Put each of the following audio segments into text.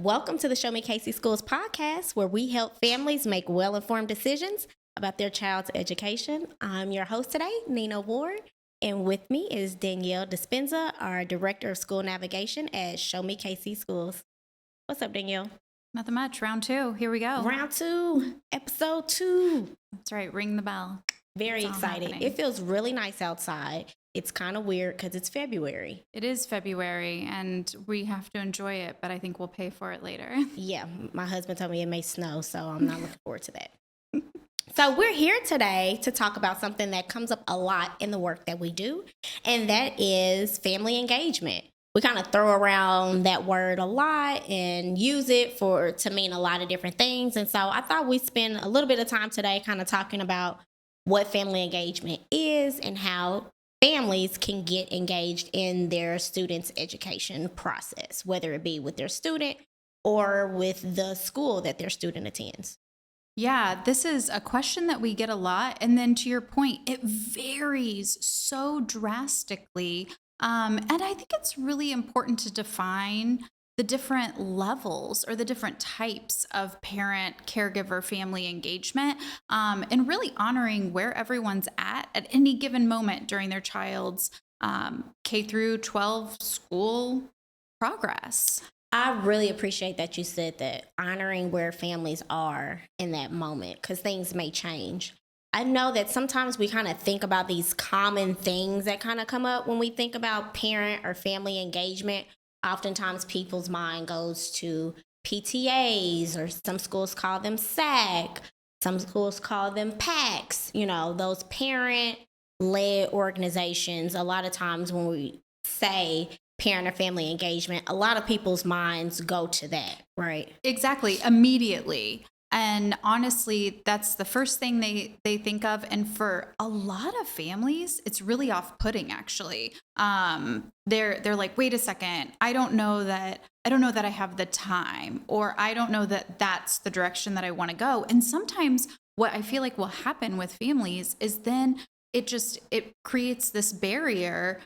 Welcome to the Show Me Casey Schools podcast, where we help families make well-informed decisions about their child's education. I'm your host today, Nina Ward, and with me is Danielle Dispenza, our Director of School Navigation at Show Me Casey Schools. What's up, Danielle? Nothing much. Round 2. Here we go. Round 2, episode 2. That's right. Ring the bell. Very It's all excited. happening. It feels really nice outside. It's kind of weird because it's February. It is February, and we have to enjoy it, but I think we'll pay for it later. Yeah, my husband told me it may snow, so I'm not looking forward to that. So we're here today to talk about something that comes up a lot in the work that we do, and that is family engagement. We kind of throw around that word a lot and use it to mean a lot of different things. And so I thought we'd spend a little bit of time today kind of talking about what family engagement is and how families can get engaged in their students' education process, whether it be with their student or with the school that their student attends. Yeah, this is a question that we get a lot. And then to your point, it varies so drastically. And I think it's really important to define the different levels or the different types of parent, caregiver, family engagement, and really honoring where everyone's at any given moment during their child's K through 12 school progress. I really appreciate that you said that, honoring where families are in that moment, because things may change. I know that sometimes we kind of think about these common things that kind of come up when we think about parent or family engagement. Oftentimes people's mind goes to PTAs, or some schools call them SAC, some schools call them PACs, those parent-led organizations. A lot of times when we say parent or family engagement, a lot of people's minds go to that, right? Exactly, immediately. And honestly, that's the first thing they think of. And for a lot of families, it's really off-putting, actually. They're like, wait a second, I don't know that I have the time, or I don't know that that's the direction that I want to go. And sometimes what I feel like will happen with families is then it creates this barrier.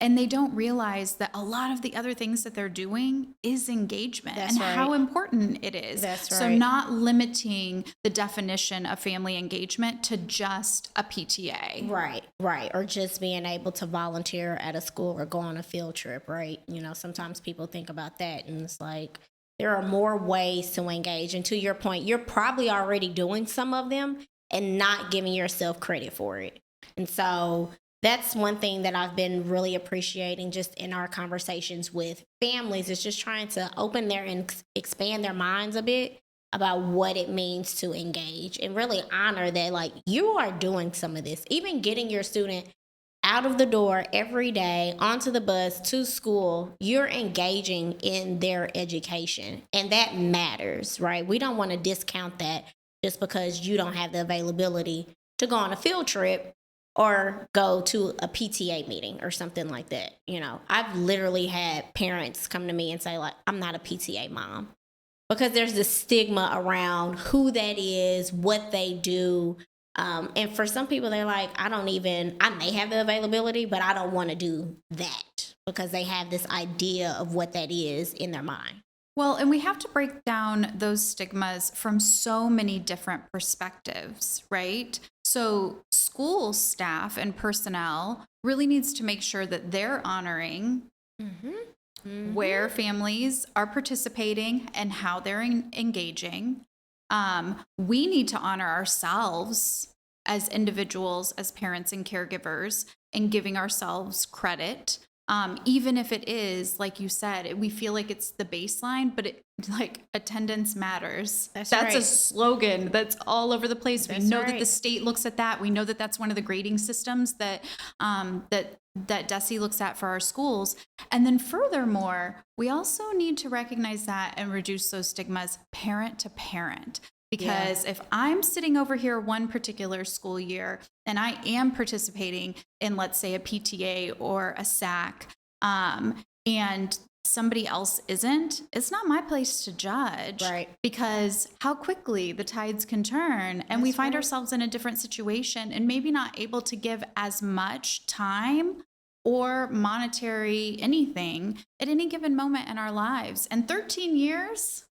And they don't realize that a lot of the other things that they're doing is engagement. That's and right. How important it is. That's So right. not limiting the definition of family engagement to just a PTA. Right. Or just being able to volunteer at a school or go on a field trip, right? Sometimes people think about that, and it's like there are more ways to engage. And to your point, you're probably already doing some of them and not giving yourself credit for it. And so that's one thing that I've been really appreciating just in our conversations with families, is just trying to open their and expand their minds a bit about what it means to engage, and really honor that, like, you are doing some of this. Even getting your student out of the door every day, onto the bus, to school, you're engaging in their education. And that matters, right? We don't want to discount that just because you don't have the availability to go on a field trip or go to a PTA meeting or something like that. I've literally had parents come to me and say, like, I'm not a PTA mom, because there's this stigma around who that is, what they do. And for some people, they're like, I may have the availability, but I don't want to do that, because they have this idea of what that is in their mind. Well, and we have to break down those stigmas from so many different perspectives, right? So school staff and personnel really needs to make sure that they're honoring where families are participating and how they're engaging. We need to honor ourselves as individuals, as parents and caregivers, and giving ourselves credit. Even if it is, like you said, we feel like it's the baseline, but attendance matters. That's right. a slogan that's all over the place. That's we know right. that the state looks at that. We know that that's one of the grading systems that DESE looks at for our schools. And then furthermore, we also need to recognize that and reduce those stigmas parent to parent. Because if I'm sitting over here one particular school year and I am participating in, let's say, a PTA or a SAC, and somebody else isn't, it's not my place to judge. Right. Because how quickly the tides can turn, and we find ourselves in a different situation and maybe not able to give as much time or monetary anything at any given moment in our lives. And 13 years,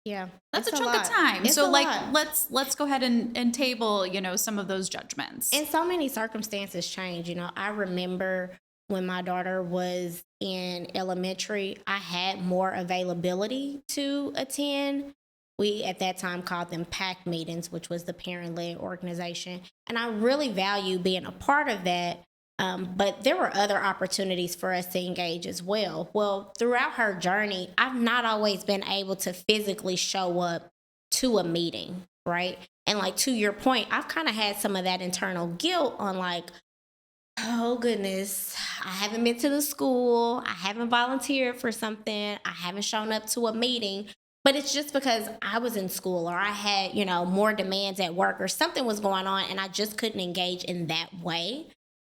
Yeah, that's a it's chunk of lot. time. It's So a like lot. let's go ahead and table, some of those judgments. And so many circumstances change. I remember when my daughter was in elementary, I had more availability to attend. We at that time called them PAC meetings, which was the parent led organization. And I really value being a part of that. But there were other opportunities for us to engage as well. Well, throughout her journey, I've not always been able to physically show up to a meeting, right? And like to your point, I've kind of had some of that internal guilt on like, oh goodness, I haven't been to the school, I haven't volunteered for something, I haven't shown up to a meeting. But it's just because I was in school or I had, more demands at work or something was going on and I just couldn't engage in that way.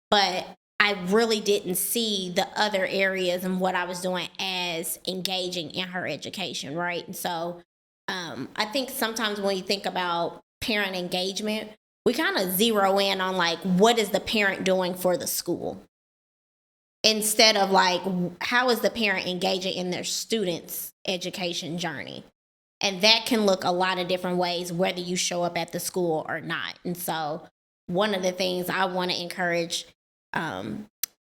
But I really didn't see the other areas and what I was doing as engaging in her education, right? And so I think sometimes when you think about parent engagement, we kind of zero in on like, what is the parent doing for the school? Instead of like, how is the parent engaging in their students' education journey? And that can look a lot of different ways, whether you show up at the school or not. And so, one of the things I want to encourage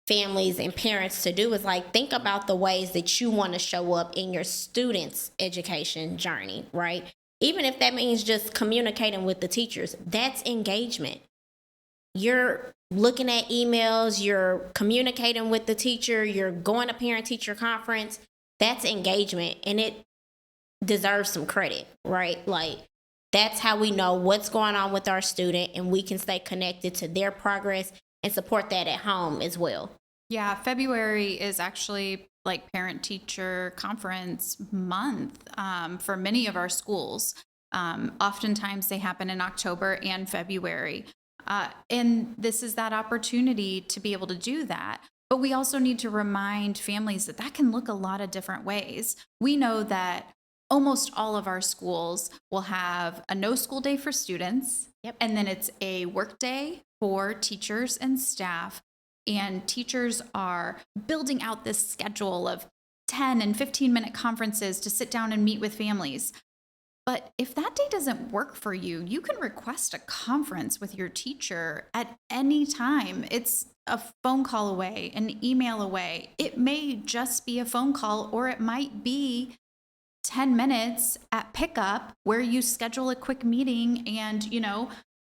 families and parents to do is like think about the ways that you want to show up in your students' education journey, right? Even if that means just communicating with the teachers, that's engagement. You're looking at emails, you're communicating with the teacher, you're going to parent teacher conference. That's engagement and it deserves some credit, right? Like that's how we know what's going on with our student and we can stay connected to their progress and support that at home as well. Yeah, February is actually like parent teacher conference month for many of our schools. Oftentimes they happen in October and February. And this is that opportunity to be able to do that. But we also need to remind families that that can look a lot of different ways. We know that almost all of our schools will have a no school day for students. Yep. And then it's a work day for teachers and staff. And teachers are building out this schedule of 10 and 15-minute conferences to sit down and meet with families. But if that day doesn't work for you, you can request a conference with your teacher at any time. It's a phone call away, an email away. It may just be a phone call, or it might be 10 minutes at pickup where you schedule a quick meeting and,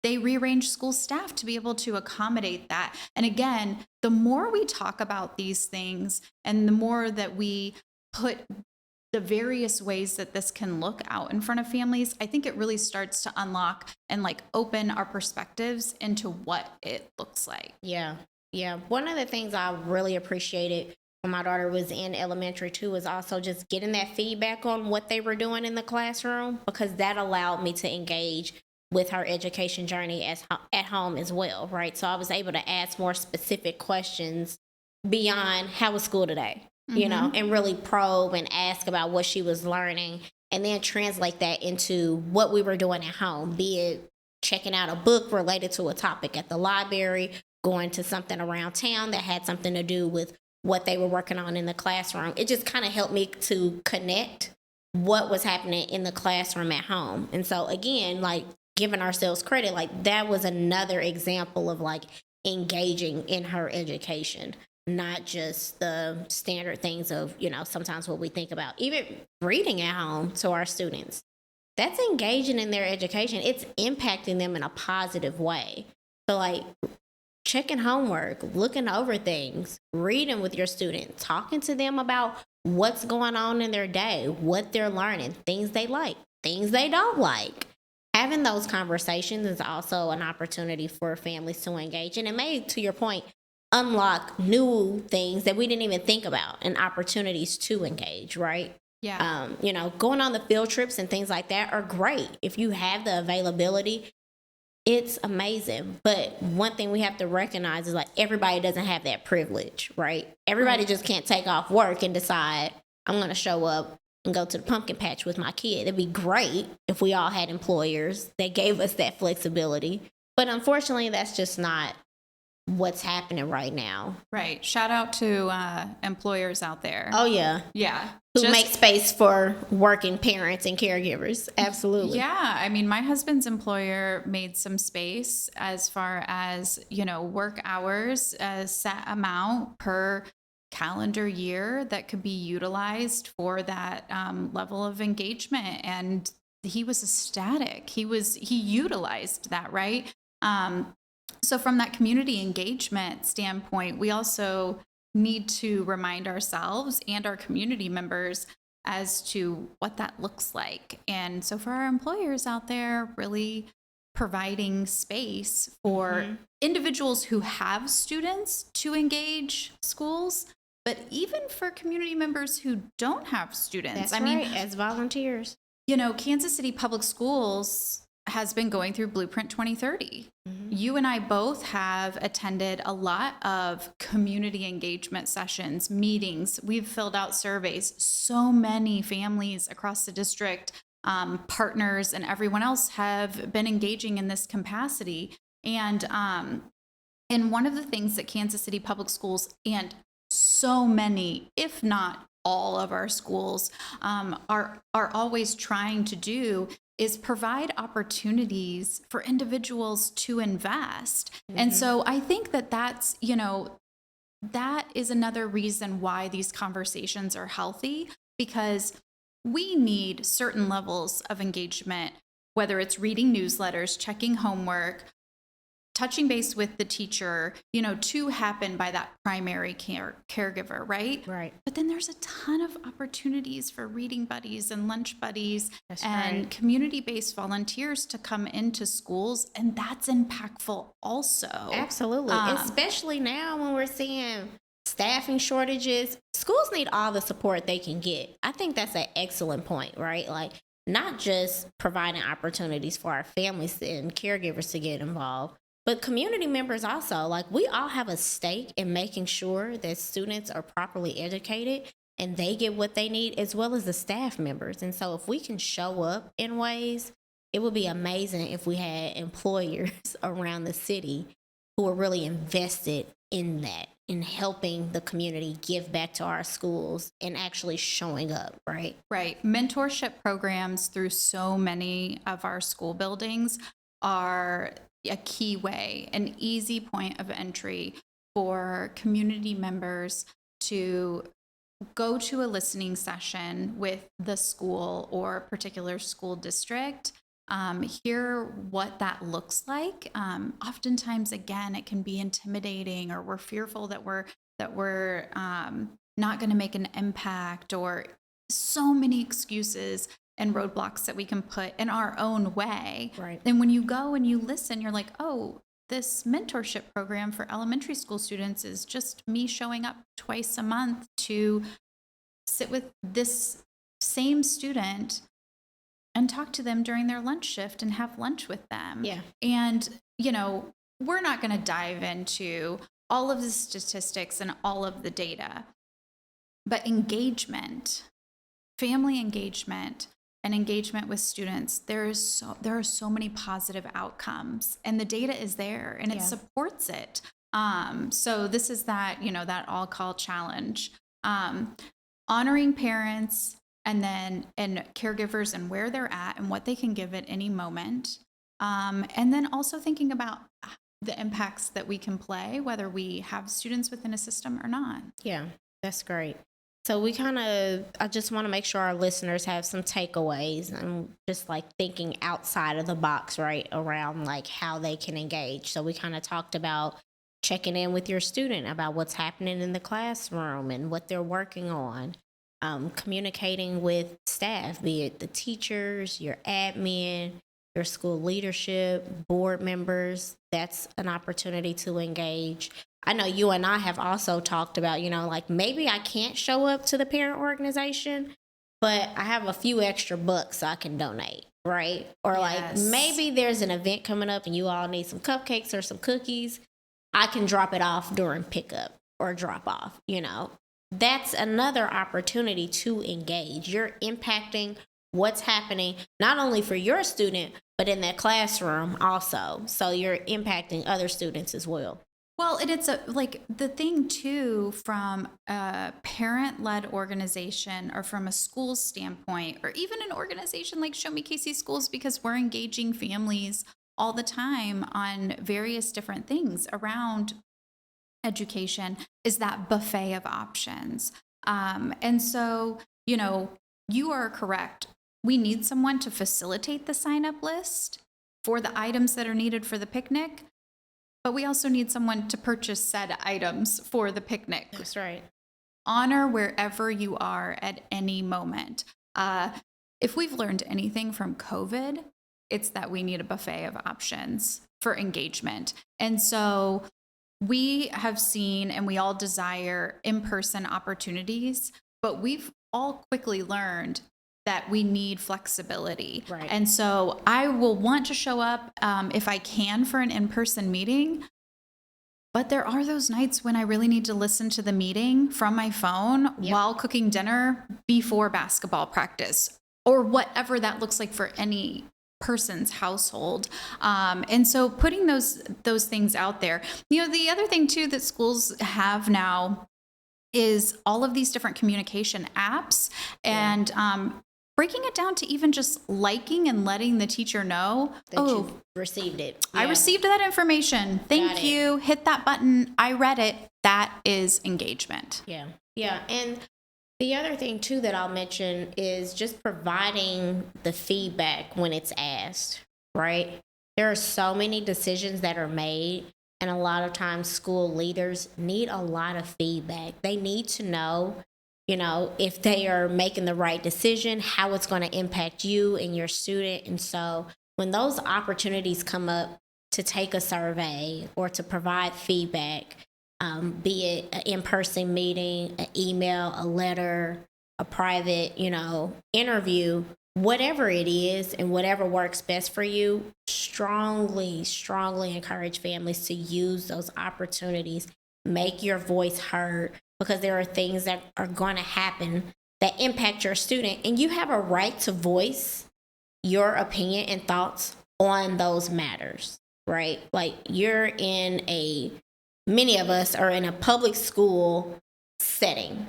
they rearrange school staff to be able to accommodate that. And again, the more we talk about these things and the more that we put the various ways that this can look out in front of families, I think it really starts to unlock and like open our perspectives into what it looks like. Yeah. Yeah. One of the things I really appreciated when my daughter was in elementary too was also just getting that feedback on what they were doing in the classroom, because that allowed me to engage with her education journey at home as well, right? So I was able to ask more specific questions beyond how was school today, and really probe and ask about what she was learning and then translate that into what we were doing at home, be it checking out a book related to a topic at the library, going to something around town that had something to do with what they were working on in the classroom. It just kind of helped me to connect what was happening in the classroom at home. And so again, like giving ourselves credit, like that was another example of like engaging in her education, not just the standard things of, sometimes what we think about, even reading at home to our students. That's engaging in their education. It's impacting them in a positive way. So like checking homework, looking over things, reading with your student, talking to them about what's going on in their day, what they're learning, things they like, things they don't like. Having those conversations is also an opportunity for families to engage. And it may, to your point, unlock new things that we didn't even think about and opportunities to engage, right? Yeah. Going on the field trips and things like that are great. If you have the availability, it's amazing. But one thing we have to recognize is like everybody doesn't have that privilege, right? Everybody just can't take off work and decide, I'm going to show up and go to the pumpkin patch with my kid. It'd be great if we all had employers that gave us that flexibility. But unfortunately, that's just not what's happening right now. Right. Shout out to employers out there. Oh, yeah. Yeah. Who make space for working parents and caregivers. Absolutely. Yeah. I mean, my husband's employer made some space as far as, work hours, a set amount per calendar year that could be utilized for that level of engagement. And he was ecstatic. He utilized that, right? So from that community engagement standpoint, we also need to remind ourselves and our community members as to what that looks like. And so for our employers out there, really providing space for individuals who have students to engage schools, but even for community members who don't have students. That's right, as volunteers. Kansas City Public Schools has been going through Blueprint 2030. You and I both have attended a lot of community engagement sessions, meetings. We've filled out surveys. So many families across the district, partners, and everyone else have been engaging in this capacity. And one of the things that Kansas City Public Schools and so many, if not all of our schools, are always trying to do is provide opportunities for individuals to invest. And so I think that's, that is another reason why these conversations are healthy, because we need certain levels of engagement, whether it's reading newsletters, checking homework, touching base with the teacher, to happen by that primary caregiver, right? Right. But then there's a ton of opportunities for reading buddies and lunch buddies and right. community-based volunteers to come into schools, and that's impactful also. Absolutely. Especially now when we're seeing staffing shortages, schools need all the support they can get. I think that's an excellent point, right? Like, not just providing opportunities for our families and caregivers to get involved, but community members also. Like, we all have a stake in making sure that students are properly educated and they get what they need, as well as the staff members. And so if we can show up in ways, it would be amazing if we had employers around the city who are really invested in that, in helping the community give back to our schools and actually showing up, right? Right. Mentorship programs through so many of our school buildings are a key way, an easy point of entry for community members to go to a listening session with the school or particular school district, hear what that looks like. Oftentimes, again, it can be intimidating, or we're fearful that we're not going to make an impact, or so many excuses and roadblocks that we can put in our own way. Right. And when you go and you listen, you're like, oh, this mentorship program for elementary school students is just me showing up twice a month to sit with this same student and talk to them during their lunch shift and have lunch with them. Yeah. And, we're not going to dive into all of the statistics and all of the data, but engagement, family engagement, and engagement with students, there are so many positive outcomes, and the data is there and it supports it. So this is that all call challenge, honoring parents and caregivers and where they're at and what they can give at any moment. And then also thinking about the impacts that we can play, whether we have students within a system or not. Yeah, that's great. So I just want to make sure our listeners have some takeaways and just like thinking outside of the box, right, around like how they can engage. So we kind of talked about checking in with your student about what's happening in the classroom and what they're working on, communicating with staff, be it the teachers, your admin, your school leadership, board members. That's an opportunity to engage. I know you and I have also talked about, like maybe I can't show up to the parent organization, but I have a few extra bucks I can donate, right? Or like maybe there's an event coming up and you all need some cupcakes or some cookies. I can drop it off during pickup or drop off, That's another opportunity to engage. You're impacting what's happening not only for your student, but in that classroom also. So you're impacting other students as well. Well, and it's like the thing too, from a parent-led organization or from a school standpoint, or even an organization like Show Me Casey Schools, because we're engaging families all the time on various different things around education, is that buffet of options. And so, you are correct. We need someone to facilitate the sign up list for the items that are needed for the picnic, but we also need someone to purchase said items for the picnic. That's right. Honor wherever you are at any moment. If we've learned anything from COVID, it's that we need a buffet of options for engagement. And so we have seen, and we all desire in-person opportunities, but we've all quickly learned that we need flexibility. Right. And so I will want to show up if I can for an in-person meeting. But there are those nights when I really need to listen to the meeting from my phone while cooking dinner before basketball practice, or whatever that looks like for any person's household. And so putting those things out there. The other thing too that schools have now is all of these different communication apps, and breaking it down to even just liking and letting the teacher know that you've received it. I received that information. Thank you. Hit that button. I read it. That is engagement. Yeah. Yeah. And the other thing too that I'll mention is just providing the feedback when it's asked, right? There are so many decisions that are made, and a lot of times school leaders need a lot of feedback. They need to know, if they are making the right decision, how it's going to impact you and your student. And so when those opportunities come up to take a survey or to provide feedback, be it an in-person meeting, an email, a letter, a private, interview, whatever it is and whatever works best for you, strongly, strongly encourage families to use those opportunities. Make your voice heard, because there are things that are going to happen that impact your student, and you have a right to voice your opinion and thoughts on those matters, right? Like many of us are in a public school setting.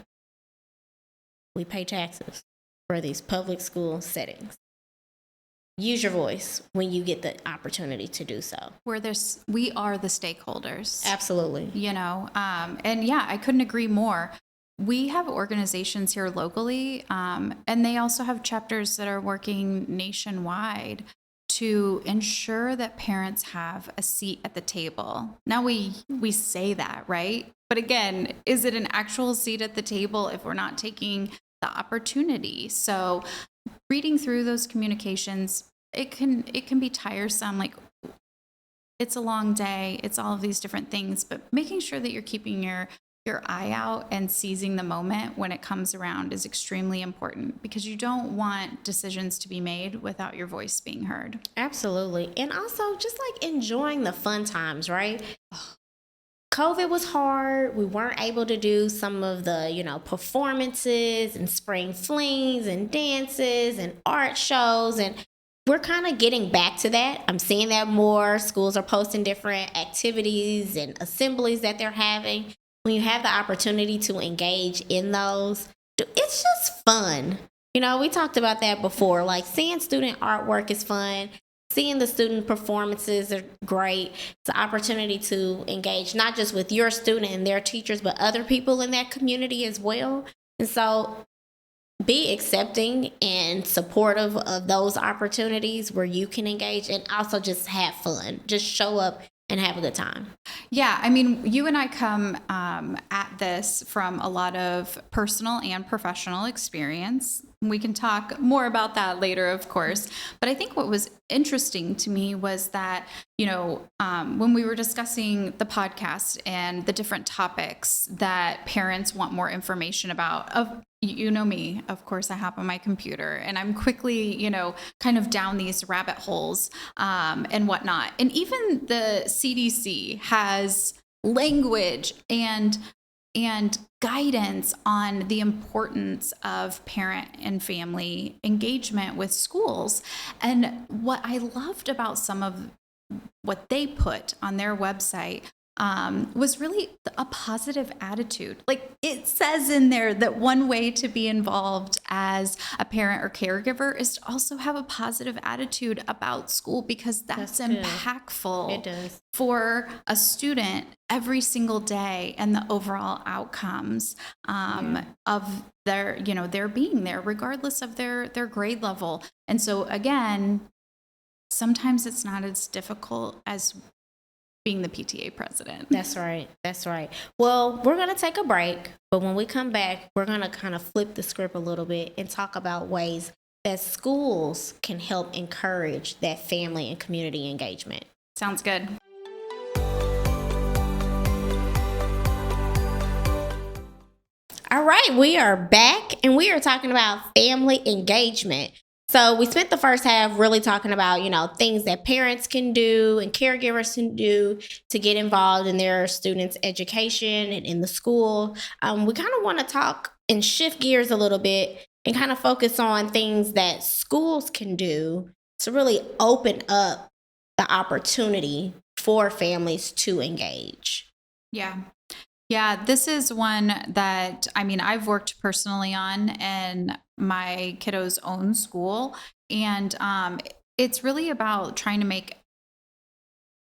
We pay taxes for these public school settings. Use your voice when you get the opportunity to do so. We are the stakeholders. Absolutely. And yeah, I couldn't agree more. We have organizations here locally, and they also have chapters that are working nationwide to ensure that parents have a seat at the table. Now we say that, right? But again, is it an actual seat at the table if we're not taking the opportunity? So reading through those communications, it can be tiresome. Like, it's a long day, it's all of these different things, but making sure that you're keeping your eye out and seizing the moment when it comes around is extremely important, because you don't want decisions to be made without your voice being heard. Absolutely. And also just like enjoying the fun times, right? COVID was hard. We weren't able to do some of the, performances and spring flings and dances and art shows. And we're kind of getting back to that. I'm seeing that more. Schools are posting different activities and assemblies that they're having. When you have the opportunity to engage in those, it's just fun. We talked about that before. Like, seeing student artwork is fun. Seeing the student performances are great. It's an opportunity to engage not just with your student and their teachers, but other people in that community as well. And so be accepting and supportive of those opportunities where you can engage, and also just have fun. Just show up and have a good time. Yeah, I mean, you and I come at this from a lot of personal and professional experience. We can talk more about that later, of course. But I think what was interesting to me was that, when we were discussing the podcast and the different topics that parents want more information about, me, of course, I hop on my computer and I'm quickly, kind of down these rabbit holes and whatnot. And even the CDC has language and guidance on the importance of parent and family engagement with schools. And what I loved about some of what they put on their website was really a positive attitude. Like it says in there that one way to be involved as a parent or caregiver is to also have a positive attitude about school, because that's good. impactful It does. for a student every single day and the overall outcomes of their being there, regardless of their grade level. And so again, sometimes it's not as difficult as being the PTA president. That's right. That's right. Well, we're going to take a break, but when we come back, we're going to kind of flip the script a little bit and talk about ways that schools can help encourage that family and community engagement. Sounds good. All right, we are back and we are talking about family engagement. So we spent the first half really talking about, things that parents can do and caregivers can do to get involved in their students' education and in the school. We kind of want to talk and shift gears a little bit and kind of focus on things that schools can do to really open up the opportunity for families to engage. Yeah. Yeah, this is one that, I've worked personally on in my kiddo's own school. And it's really about trying to make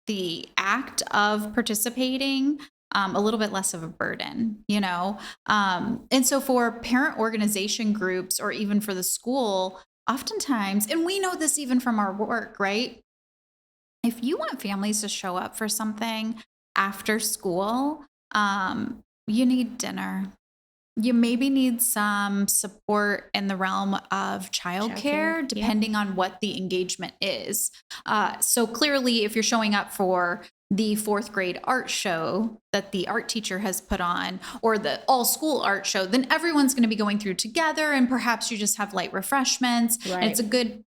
the act of participating a little bit less of a burden, And so for parent organization groups or even for the school, oftentimes, and we know this even from our work, right? If you want families to show up for something after school, you need dinner. You maybe need some support in the realm of childcare, depending on what the engagement is. So clearly, if you're showing up for the 4th grade art show that the art teacher has put on, or the all school art show, then everyone's going to be going through together, and perhaps you just have light refreshments. Right. And it's a good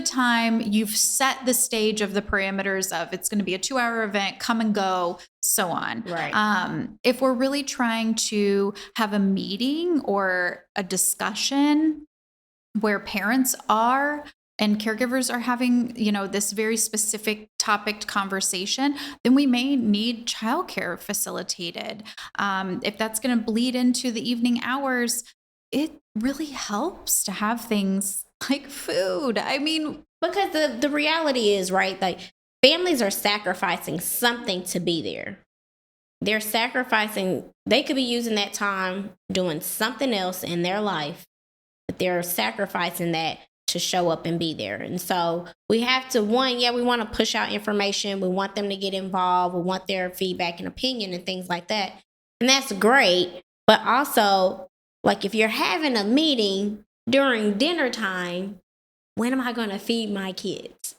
time. You've set the stage of the parameters of it's going to be a 2-hour event, come and go, so on. Right. If we're really trying to have a meeting or a discussion where parents are and caregivers are having, this very specific topic conversation, then we may need childcare facilitated. If that's going to bleed into the evening hours, it really helps to have things like food. Because the reality is, right, like families are sacrificing something to be there. They're sacrificing, they could be using that time doing something else in their life, but they're sacrificing that to show up and be there. And so we have to, we want to push out information. We want them to get involved. We want their feedback and opinion and things like that. And that's great. But also, like if you're having a meeting during dinner time, when am I going to feed my kids?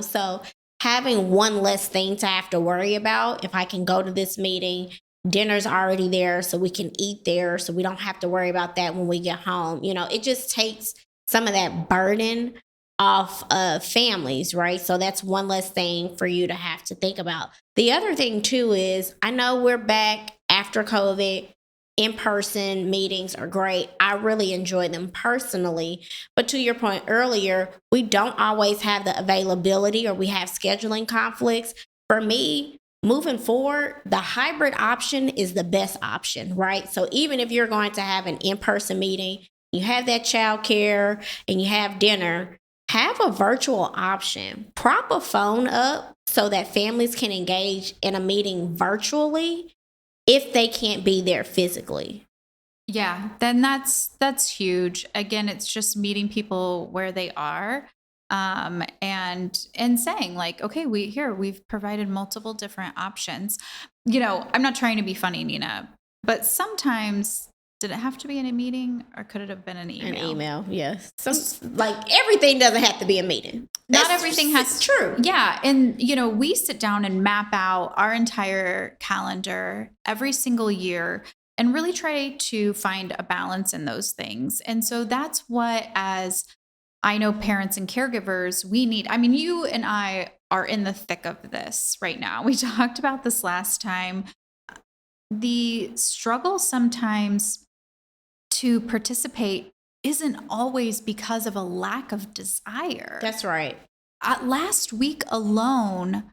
So having one less thing to have to worry about. If I can go to this meeting, dinner's already there, so we can eat there, so we don't have to worry about that when we get home. It just takes some of that burden off of families, right? So that's one less thing for you to have to think about. The other thing too is, I know we're back after COVID. In-person meetings are great. I really enjoy them personally. But to your point earlier, we don't always have the availability, or we have scheduling conflicts. For me, moving forward, the hybrid option is the best option, right? So even if you're going to have an in-person meeting, you have that childcare and you have dinner, have a virtual option. Prop a phone up so that families can engage in a meeting virtually if they can't be there physically. Yeah, then that's huge. Again, it's just meeting people where they are, and saying like, okay, we've provided multiple different options. I'm not trying to be funny, Nina, but sometimes, did it have to be in a meeting, or could it have been an email? An email, yes. Like everything doesn't have to be a meeting. Not everything has true. Yeah. And, we sit down and map out our entire calendar every single year and really try to find a balance in those things. And so that's what, as I know, parents and caregivers, we need. You and I are in the thick of this right now. We talked about this last time. The struggle sometimes to participate isn't always because of a lack of desire. That's right. Last week alone,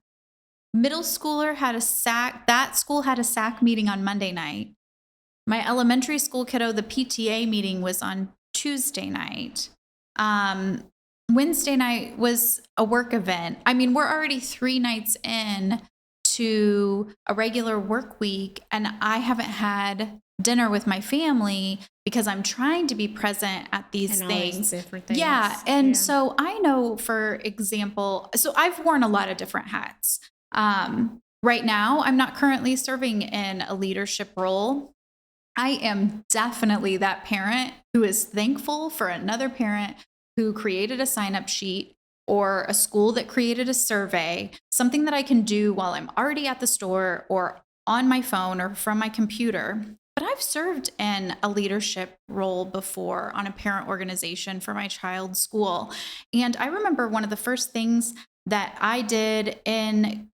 middle schooler had a SAC, that school had a SAC meeting on Monday night. My elementary school kiddo, the PTA meeting was on Tuesday night. Wednesday night was a work event. I mean, we're already 3 nights in to a regular work week, and I haven't had dinner with my family because I'm trying to be present at these And all these things. different things. Yeah. And Yeah. so I know, for example, so I've worn a lot of different hats. Right now, I'm not currently serving in a leadership role. I am definitely that parent who is thankful for another parent who created a sign-up sheet or a school that created a survey, something that I can do while I'm already at the store or on my phone or from my computer. But I've served in a leadership role before on a parent organization for my child's school. And I remember one of the first things that I did in,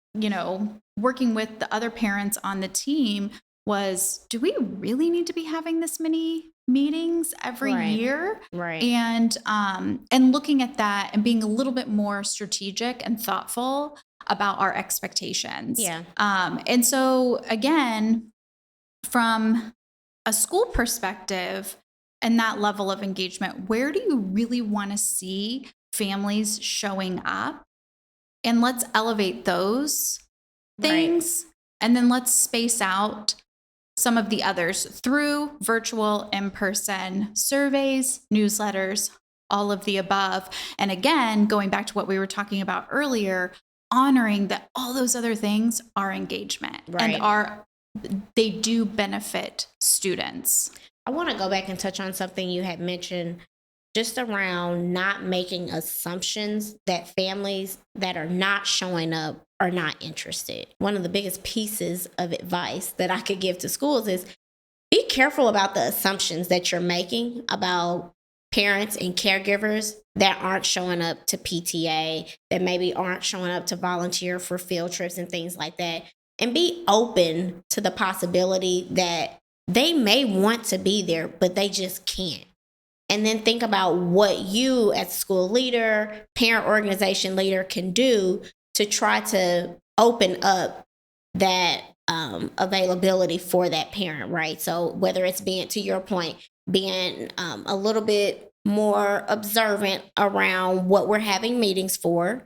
working with the other parents on the team was, do we really need to be having this many meetings every Right. year? Right. And looking at that and being a little bit more strategic and thoughtful about our expectations. Yeah. And so again, from a school perspective and that level of engagement, where do you really want to see families showing up? And let's elevate those things. And then let's space out some of the others through virtual, in-person surveys, newsletters, all of the above. And again, going back to what we were talking about earlier, honoring that all those other things are engagement and they do benefit students. I want to go back and touch on something you had mentioned just around not making assumptions that families that are not showing up are not interested. One of the biggest pieces of advice that I could give to schools is be careful about the assumptions that you're making about parents and caregivers that aren't showing up to PTA, that maybe aren't showing up to volunteer for field trips and things like that. And be open to the possibility that they may want to be there, but they just can't. And then think about what you as a school leader, parent organization leader can do to try to open up that availability for that parent, right? So whether it's being, to your point, being a little bit more observant around what we're having meetings for,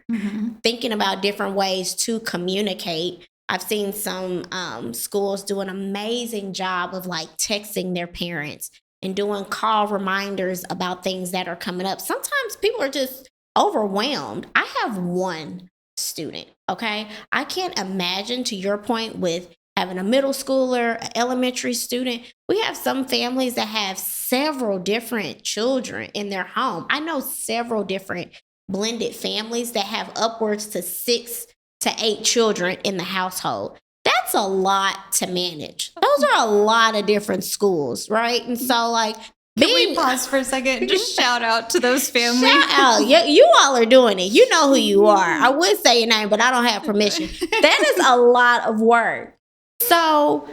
thinking about different ways to communicate. I've seen some schools do an amazing job of like texting their parents and doing call reminders about things that are coming up. Sometimes people are just overwhelmed. I have one student, okay? I can't imagine, to your point, with having a middle schooler, an elementary student. We have some families that have several different children in their home. I know several different blended families that have upwards to 6 to 8 children in the household. That's a lot to manage. Those are a lot of different schools, right? And so, like, can we pause for a second? Just shout out to those families. Shout out. You all are doing it. You know who you are. I would say your name, but I don't have permission. That is a lot of work. So,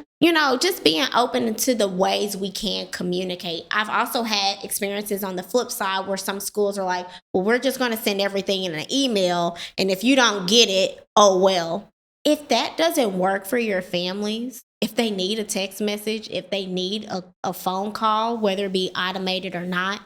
just being open to the ways we can communicate. I've also had experiences on the flip side where some schools are like, well, we're just going to send everything in an email. And if you don't get it, oh, well. If that doesn't work for your families, if they need a text message, if they need a phone call, whether it be automated or not,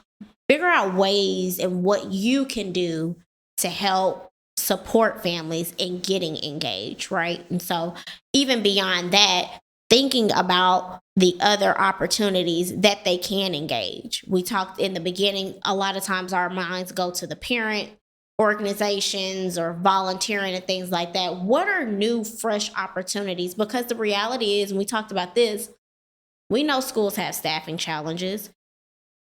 figure out ways and what you can do to help support families in getting engaged, right? And so even beyond that, thinking about the other opportunities that they can engage. We talked in the beginning, a lot of times our minds go to the parent organizations or volunteering and things like that. What are new, fresh opportunities? Because the reality is, and we talked about this, we know schools have staffing challenges.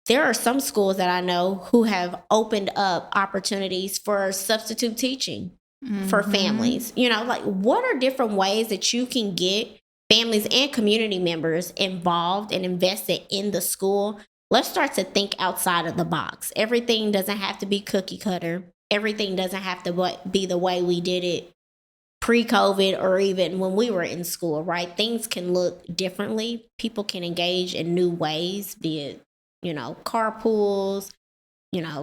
There are some schools that I know who have opened up opportunities for substitute teaching for families. Like, what are different ways that you can get families and community members involved and invested in the school? Let's start to think outside of the box. Everything doesn't have to be cookie cutter. Everything doesn't have to be the way we did it pre-COVID or even when we were in school, right? Things can look differently. People can engage in new ways, be it, carpools,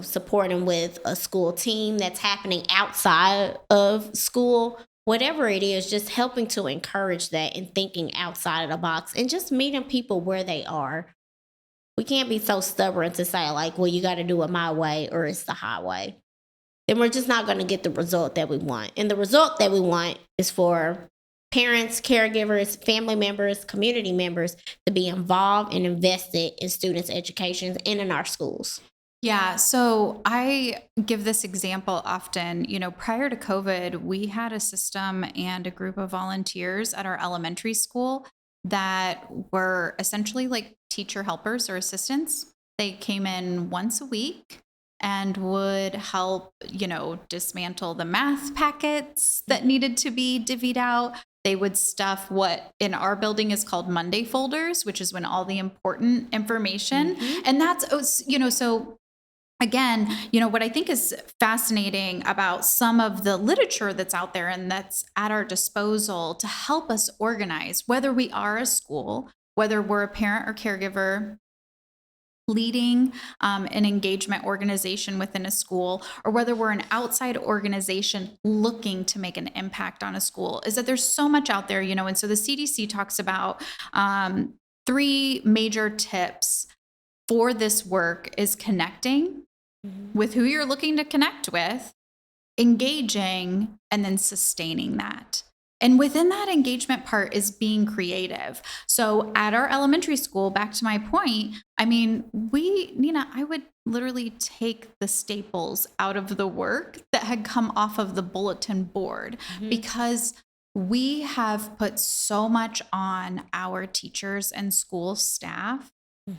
supporting with a school team that's happening outside of school. whatever it is, just helping to encourage that and thinking outside of the box and just meeting people where they are. We can't be so stubborn to say, like, well, you got to do it my way or it's the highway. Then we're just not going to get the result that we want. And the result that we want is for parents, caregivers, family members, community members to be involved and invested in students' education and in our schools. Yeah. So I give this example often. Prior to COVID, we had a system and a group of volunteers at our elementary school that were essentially like teacher helpers or assistants. They came in once a week and would help, dismantle the math packets that needed to be divvied out. They would stuff what in our building is called Monday folders, which is when all the important information, and that's, so again, what I think is fascinating about some of the literature that's out there and that's at our disposal to help us organize, whether we are a school, whether we're a parent or caregiver leading an engagement organization within a school, or whether we're an outside organization looking to make an impact on a school, is that there's so much out there, and so the CDC talks about 3 major tips for this work is connecting with who you're looking to connect with, engaging, and then sustaining that. And within that engagement part is being creative. So at our elementary school, back to my point, Nina, I would literally take the staples out of the work that had come off of the bulletin board because we have put so much on our teachers and school staff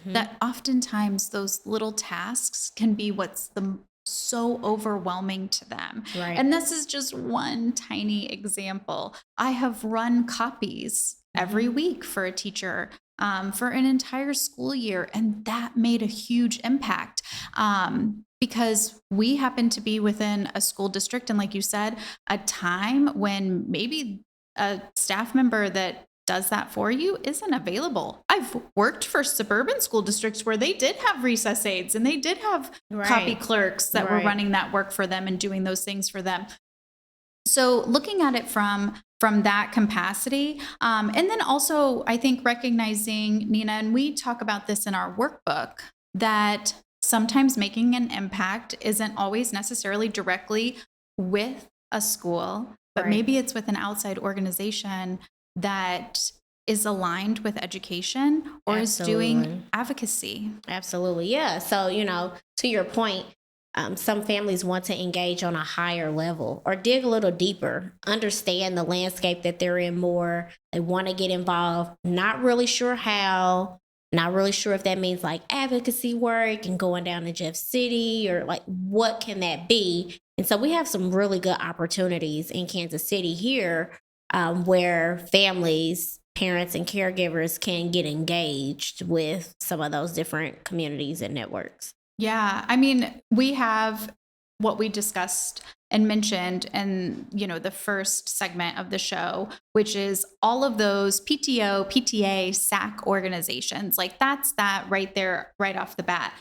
that oftentimes those little tasks can be what's so overwhelming to them. Right. And this is just one tiny example. I have run copies every week for a teacher for an entire school year, and that made a huge impact because we happen to be within a school district, and like you said, a time when maybe a staff member that does that for you isn't available. I've worked for suburban school districts where they did have recess aides and they did have copy clerks that were running that work for them and doing those things for them. So looking at it from that capacity, and then also I think recognizing, Nina, and we talk about this in our workbook, that sometimes making an impact isn't always necessarily directly with a school, but maybe it's with an outside organization that is aligned with education or is doing advocacy. Absolutely. Yeah. So, to your point, some families want to engage on a higher level or dig a little deeper, understand the landscape that they're in more. They want to get involved, not really sure how, not really sure if that means like advocacy work and going down to Jeff City or like what can that be? And so we have some really good opportunities in Kansas City here where families, parents, and caregivers can get engaged with some of those different communities and networks. Yeah. We have what we discussed and mentioned in, the first segment of the show, which is all of those PTO, PTA, SAC organizations. Like that's that right there, right off the bat.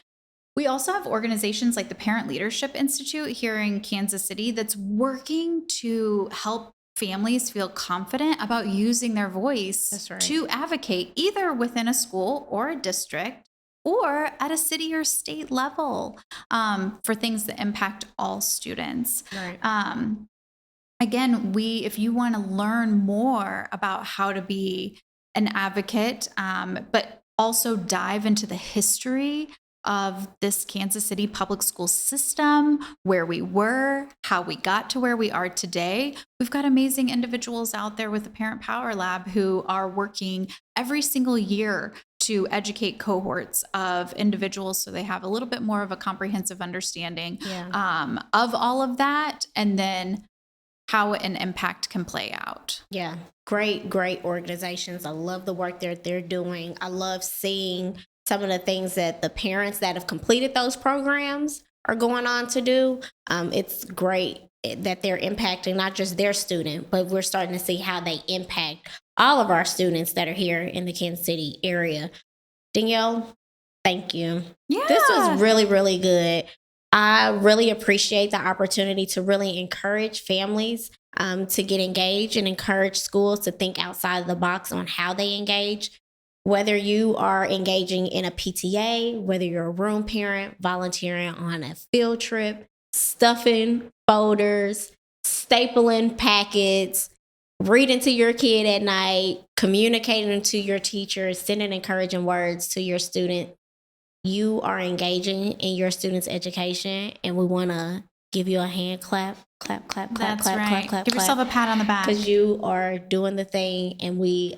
We also have organizations like the Parent Leadership Institute here in Kansas City that's working to help families feel confident about using their voice to advocate either within a school or a district or at a city or state level for things that impact all students. Right. Again, if you want to learn more about how to be an advocate, but also dive into the history of this Kansas City public school system, where we were, how we got to where we are today. We've got amazing individuals out there with the Parent Power Lab who are working every single year to educate cohorts of individuals so they have a little bit more of a comprehensive understanding of all of that, and then how an impact can play out. Yeah, great organizations. I love the work that they're doing. I love seeing some of the things that the parents that have completed those programs are going on to do. It's great that they're impacting not just their student, but we're starting to see how they impact all of our students that are here in the Kansas City area. Danielle, thank you. Yeah. This was really, really good. I really appreciate the opportunity to really encourage families to get engaged and encourage schools to think outside of the box on how they engage. Whether you are engaging in a PTA, whether you're a room parent, volunteering on a field trip, stuffing folders, stapling packets, reading to your kid at night, communicating to your teachers, sending encouraging words to your student, you are engaging in your student's education, and we want to give you a hand clap, clap, clap, clap, That's clap, right. clap, clap, Give yourself a pat on the back. because you are doing the thing, and we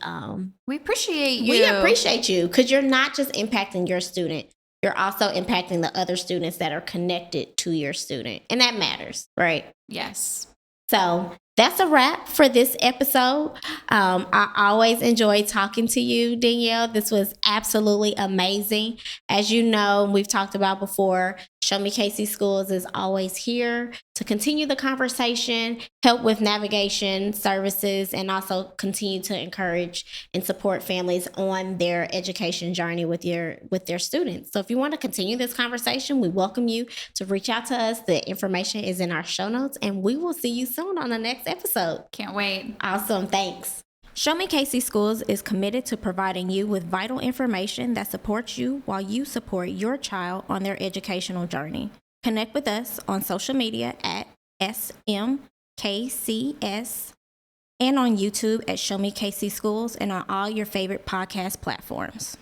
appreciate you. we appreciate you because you're not just impacting your student, you're also impacting the other students that are connected to your student, and that matters, right? Yes. So that's a wrap for this episode. I always enjoy talking to you, Danielle. This was absolutely amazing. As you know, we've talked about before, Show Me KC Schools is always here to continue the conversation, help with navigation services, and also continue to encourage and support families on their education journey with their students. So if you want to continue this conversation, we welcome you to reach out to us. The information is in our show notes, and we will see you soon on the next episode. Can't wait. Awesome. Thanks. Show Me KC Schools is committed to providing you with vital information that supports you while you support your child on their educational journey. Connect with us on social media at SMKCS and on YouTube at Show Me KC Schools and on all your favorite podcast platforms.